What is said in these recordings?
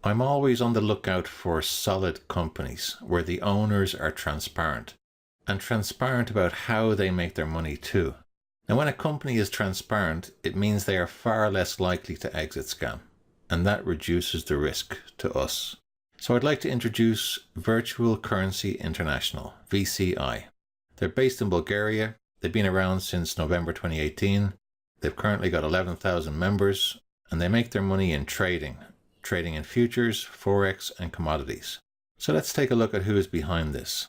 I'm always on the lookout for solid companies where the owners are transparent, and transparent about how they make their money too. Now, when a company is transparent, it means they are far less likely to exit scam, and that reduces the risk to us. So I'd like to introduce Virtual Currency International, VCI. They're based in Bulgaria. They've been around since November 2018. They've currently got 11,000 members, and they make their money in trading in futures, forex, and commodities. So let's take a look at who is behind this.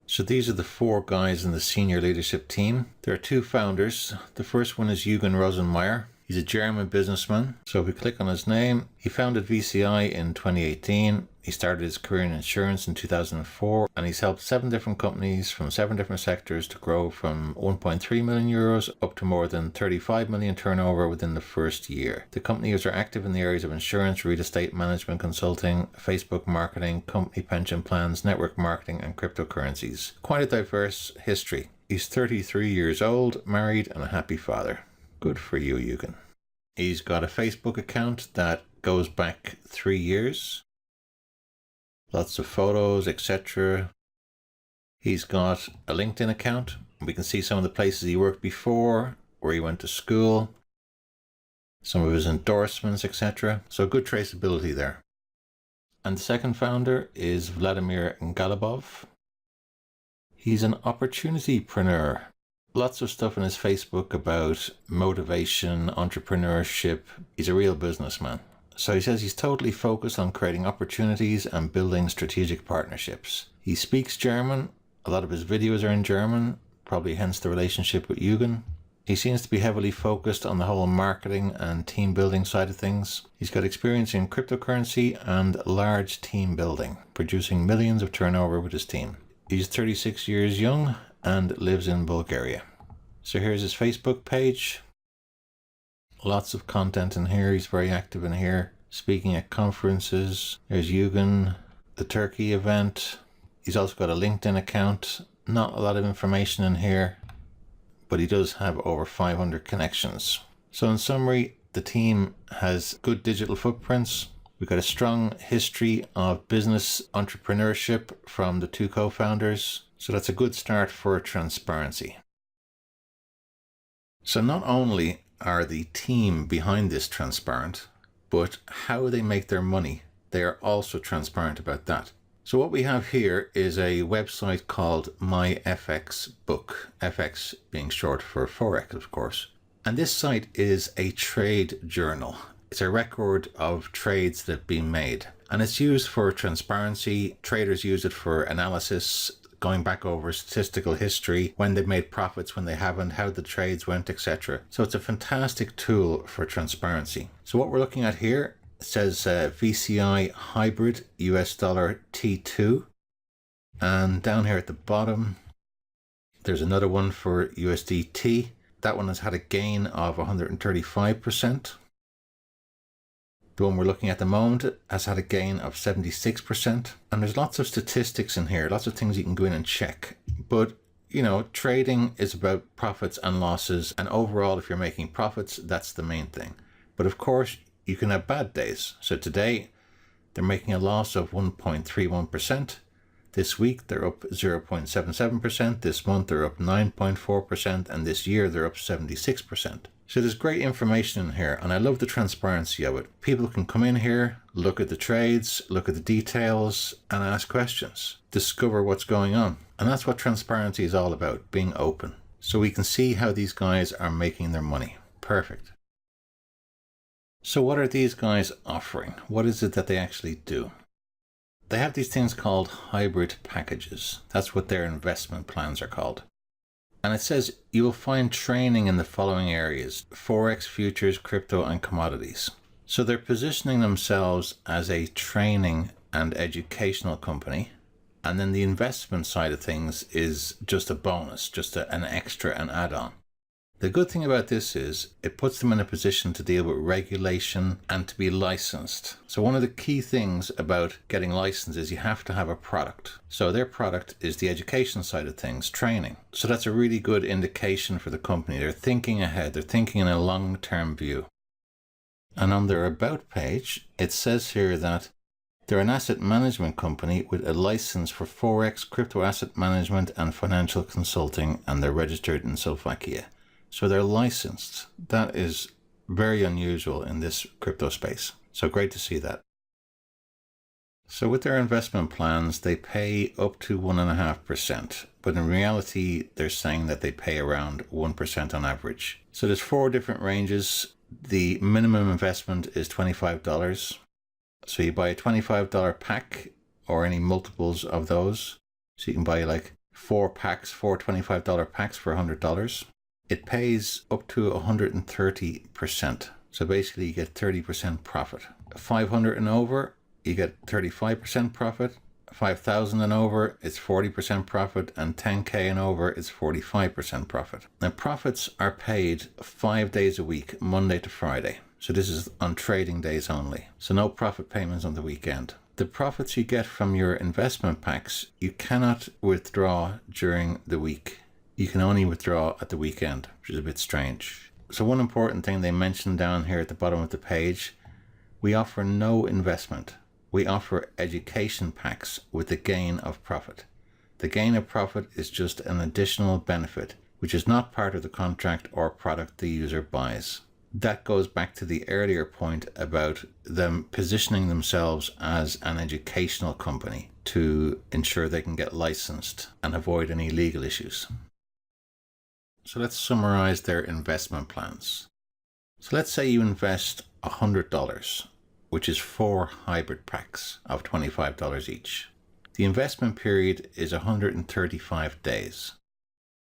So these are the four guys in the senior leadership team. There are two founders. The first one is Jürgen Rosenmeier. He's a German businessman. So if we click on his name, he founded VCI in 2018. He started his career in insurance in 2004, and he's helped 7 different companies from 7 different sectors to grow from 1.3 million euros up to more than 35 million turnover within the first year. The companies are active in the areas of insurance, real estate management consulting, Facebook marketing, company pension plans, network marketing, and cryptocurrencies. Quite a diverse history. He's 33 years old, married, and a happy father. Good for you, Jürgen. He's got a Facebook account that goes back 3 years. Lots of photos, etc. He's got a LinkedIn account. We can see some of the places he worked before, where he went to school, some of his endorsements, etc. So good traceability there. And the second founder is Vladimir Galibov. He's an opportunitypreneur. Lots of stuff in his Facebook about motivation, entrepreneurship. He's a real businessman. So he says he's totally focused on creating opportunities and building strategic partnerships. He speaks German. A lot of his videos are in German, probably hence the relationship with Jürgen. He seems to be heavily focused on the whole marketing and team building side of things. He's got experience in cryptocurrency and large team building, producing millions of turnover with his team. He's 36 years young and lives in Bulgaria. So here's his Facebook page. Lots of content in here. He's very active in here, speaking at conferences. There's Jürgen, the Turkey event. He's also got a LinkedIn account. Not a lot of information in here, but he does have over 500 connections. So in summary, the team has good digital footprints. We've got a strong history of business entrepreneurship from the two co-founders. So that's a good start for transparency. So not only are the team behind this transparent, but how they make their money, they are also transparent about that. So what we have here is a website called MyFxBook, FX being short for Forex, of course. And this site is a trade journal. It's a record of trades that have been made. And it's used for transparency. Traders use it for analysis, going back over statistical history, when they've made profits, when they haven't, how the trades went, etc. So it's a fantastic tool for transparency. So what we're looking at here says VCI Hybrid US dollar T2. And down here at the bottom, there's another one for USDT. That one has had a gain of 135%. The one we're looking at the moment has had a gain of 76%. And there's lots of statistics in here, lots of things you can go in and check. But, you know, trading is about profits and losses. And overall, if you're making profits, that's the main thing. But of course, you can have bad days. So today, they're making a loss of 1.31%. This week, they're up 0.77%. This month, they're up 9.4%. And this year, they're up 76%. So there's great information in here, and I love the transparency of it. People can come in here, look at the trades, look at the details, and ask questions, discover what's going on. And that's what transparency is all about, being open. So we can see how these guys are making their money. Perfect. So what are these guys offering? What is it that they actually do? They have these things called hybrid packages. That's what their investment plans are called. And it says you will find training in the following areas: Forex, futures, crypto, and commodities. So they're positioning themselves as a training and educational company. And then the investment side of things is just a bonus, just an extra, an add-on. The good thing about this is it puts them in a position to deal with regulation and to be licensed. So one of the key things about getting licensed is you have to have a product. So their product is the education side of things, training. So that's a really good indication for the company. They're thinking ahead. They're thinking in a long-term view. And on their About page, it says here that they're an asset management company with a license for Forex, crypto asset management, and financial consulting, and they're registered in Slovakia. So they're licensed. That is very unusual in this crypto space. So great to see that. So with their investment plans, they pay up to 1.5%, but in reality, they're saying that they pay around 1% on average. So there's 4 different ranges. The minimum investment is $25. So you buy a $25 pack or any multiples of those. So you can buy like 4 packs, 4 $25 packs for $100. It pays up to 130%. So basically you get 30% profit. 500 and over, you get 35% profit. 5,000 and over, it's 40% profit, and 10K and over, it's 45% profit. Now profits are paid 5 days a week, Monday to Friday. So this is on trading days only. So no profit payments on the weekend. The profits you get from your investment packs, you cannot withdraw during the week. You can only withdraw at the weekend, which is a bit strange. So one important thing they mentioned down here at the bottom of the page, we offer no investment. We offer education packs with the gain of profit. The gain of profit is just an additional benefit, which is not part of the contract or product the user buys. That goes back to the earlier point about them positioning themselves as an educational company to ensure they can get licensed and avoid any legal issues. So let's summarize their investment plans. So let's say you invest $100, which is 4 hybrid packs of $25 each. The investment period is 135 days.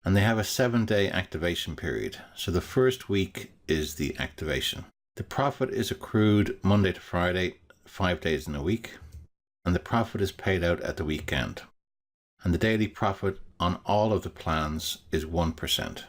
And they have a 7-day activation period. So the first week is the activation. The profit is accrued Monday to Friday, 5 days in a week. And the profit is paid out at the weekend. And the daily profit on all of the plans is 1%.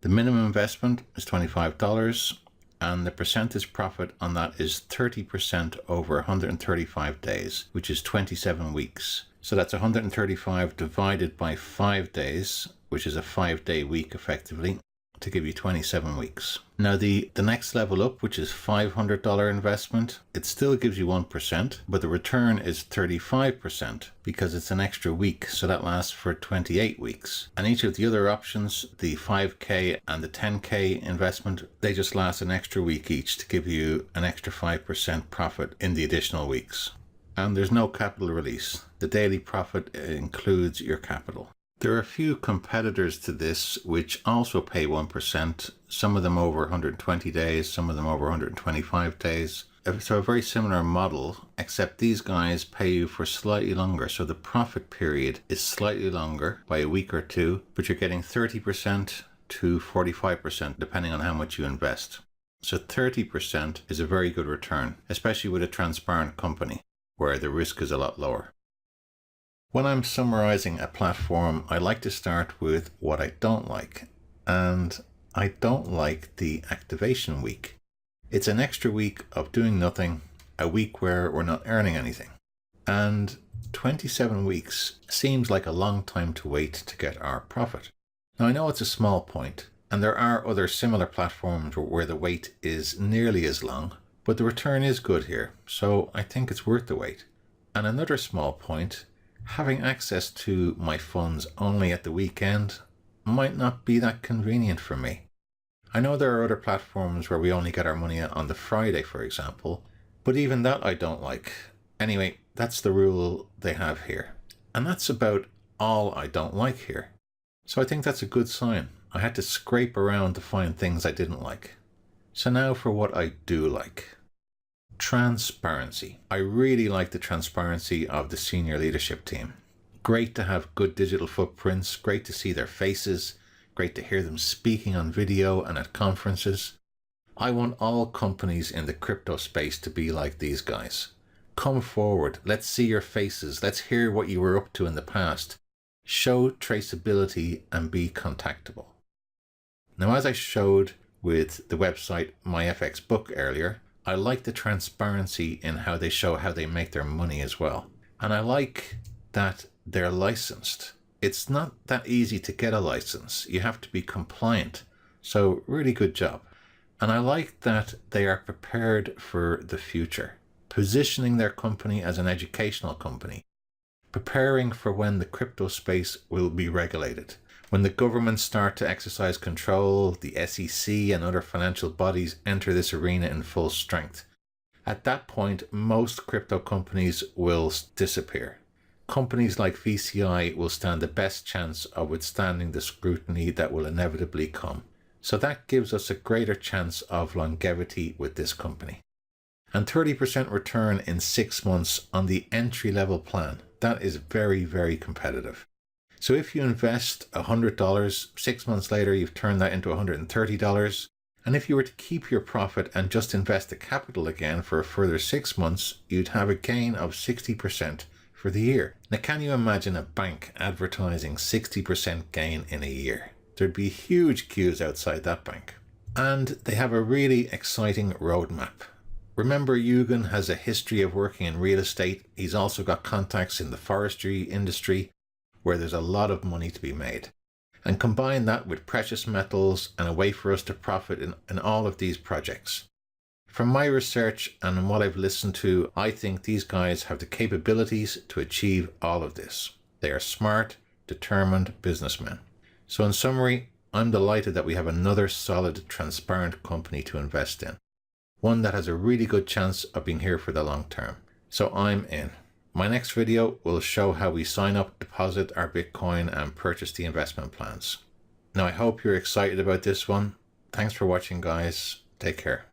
The minimum investment is $25. And the percentage profit on that is 30% over 135 days, which is 27 weeks. So that's 135 divided by 5 days, which is a 5-day week effectively, to give you 27 weeks. Now the next level up, which is $500 investment, it still gives you 1%, but the return is 35% because it's an extra week, so that lasts for 28 weeks. And each of the other options, the 5K and the 10K investment, they just last an extra week each to give you an extra 5% profit in the additional weeks. And there's no capital release. The daily profit includes your capital. There are a few competitors to this which also pay 1%, some of them over 120 days, some of them over 125 days. So a very similar model, except these guys pay you for slightly longer. So the profit period is slightly longer by a week or two, but you're getting 30% to 45% depending on how much you invest. So 30% is a very good return, especially with a transparent company where the risk is a lot lower. When I'm summarizing a platform, I like to start with what I don't like. And I don't like the activation week. It's an extra week of doing nothing, a week where we're not earning anything. And 27 weeks seems like a long time to wait to get our profit. Now I know it's a small point, and there are other similar platforms where the wait is nearly as long, but the return is good here, so I think it's worth the wait. And another small point, having access to my funds only at the weekend might not be that convenient for me. I know there are other platforms where we only get our money on the Friday, for example, but even that I don't like. Anyway, that's the rule they have here. And that's about all I don't like here. So I think that's a good sign. I had to scrape around to find things I didn't like. So now for what I do like. Transparency. I really like the transparency of the senior leadership team. Great to have good digital footprints, great to see their faces, great to hear them speaking on video and at conferences. I want all companies in the crypto space to be like these guys. Come forward, let's see your faces, let's hear what you were up to in the past. Show traceability and be contactable. Now, as I showed with the website MyFxBook earlier, I like the transparency in how they show how they make their money as well. And I like that they're licensed. It's not that easy to get a license. You have to be compliant. So really good job. And I like that they are prepared for the future, positioning their company as an educational company, preparing for when the crypto space will be regulated, when the governments start to exercise control, the SEC and other financial bodies enter this arena in full strength. At that point, most crypto companies will disappear. Companies like VCI will stand the best chance of withstanding the scrutiny that will inevitably come. So that gives us a greater chance of longevity with this company. And 30% return in 6 months on the entry-level plan. That is very, very competitive. So if you invest $100, 6 months later, you've turned that into $130. And if you were to keep your profit and just invest the capital again for a further 6 months, you'd have a gain of 60% for the year. Now, can you imagine a bank advertising 60% gain in a year? There'd be huge queues outside that bank. And they have a really exciting roadmap. Remember, Yugen has a history of working in real estate. He's also got contacts in the forestry industry, where there's a lot of money to be made. And combine that with precious metals and a way for us to profit in all of these projects. From my research and what I've listened to, I think these guys have the capabilities to achieve all of this. They are smart, determined businessmen. So in summary, I'm delighted that we have another solid, transparent company to invest in. One that has a really good chance of being here for the long term. So I'm in. My next video will show how we sign up, deposit our Bitcoin, and purchase the investment plans. Now, I hope you're excited about this one. Thanks for watching, guys. Take care.